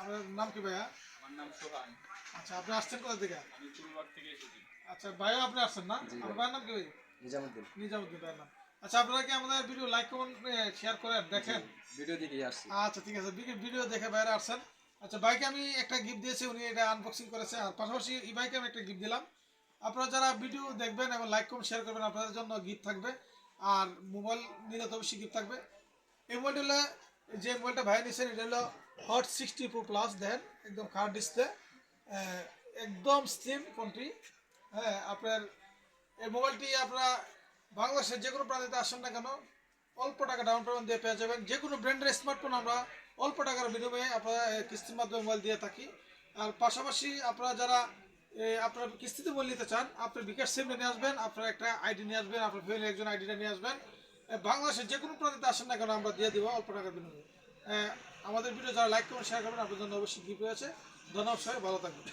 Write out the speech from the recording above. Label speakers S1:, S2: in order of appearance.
S1: আপনার নাম কি ভাইয়া?
S2: আমার নাম সোহান।
S1: আচ্ছা, আপনি আসছেন কোথা থেকে?
S2: আমি ফুলবাগ থেকে এসেছি।
S1: আচ্ছা, ভাইও আপনি আসছেন না? আপনার ভাইয়ের নাম কি ভাই?
S3: নিজামুদ্দিন।
S1: নিজামুদ্দিন ভাইয়ের নাম। আচ্ছা, আপনারা কি আমাদের ভিডিও লাইক কমেন্ট শেয়ার করেন, দেখেন?
S3: ভিডিও দেখে আসছি।
S1: আচ্ছা, ঠিক আছে, ভিডিও দেখে বাইরে আসছেন। আচ্ছা, ভাইকে আমি একটা গিফট দিয়েছি, উনি এটা আনবক্সিং করেছে। আর পাশাপাশি এই ভাইকে আমি একটা গিফট দিলাম। আপনারা যারা ভিডিও দেখবেন এবং লাইক কমেন্ট শেয়ার করবেন, আপনাদের জন্য গিফট থাকবে। আর মোবাইল নিলে তো অবশ্যই গিফট থাকবে। এই মোবাইলটা হলো, যে মোবাইলটা ভাই নিয়েছেন, এটা হলো হট 60 প্রো প্লাস। দেন একদম কার্ড ডিসপ্লে, একদম স্লিম ফোনটি। হ্যাঁ, আপনার এই মোবাইলটি আপনারা বাংলাদেশের যে কোনো প্রান্তে আসেন না কেন, অল্প টাকা ডাউন পেমেন্ট দিয়ে পেয়ে যাবেন। যে কোনো ব্র্যান্ডের স্মার্টফোন আমরা অল্প টাকার বিনিময়ে আপনারা কিস্তির মাধ্যমে মোবাইল দিয়ে থাকি। আর পাশাপাশি আপনারা যারা আপনার কিস্তিতে মোবাইল নিতে চান, আপনার বিকাশ সিমটা নিয়ে আসবেন, আপনার একটা আইডি নিয়ে আসবেন, আপনার ফ্যামিলির একজন আইডিটা নিয়ে আসবেন। বাংলাদেশের যে কোনো প্রান্তে আসেন না কেন, আমরা দিয়ে দেবো অল্প টাকার বিনিময়ে। আমাদের ভিডিও যারা লাইক করবেন শেয়ার করবেন, আপনার জন্য অবশ্যই গিফট রয়েছে। ধন্যবাদ, সবাই ভালো থাকবেন।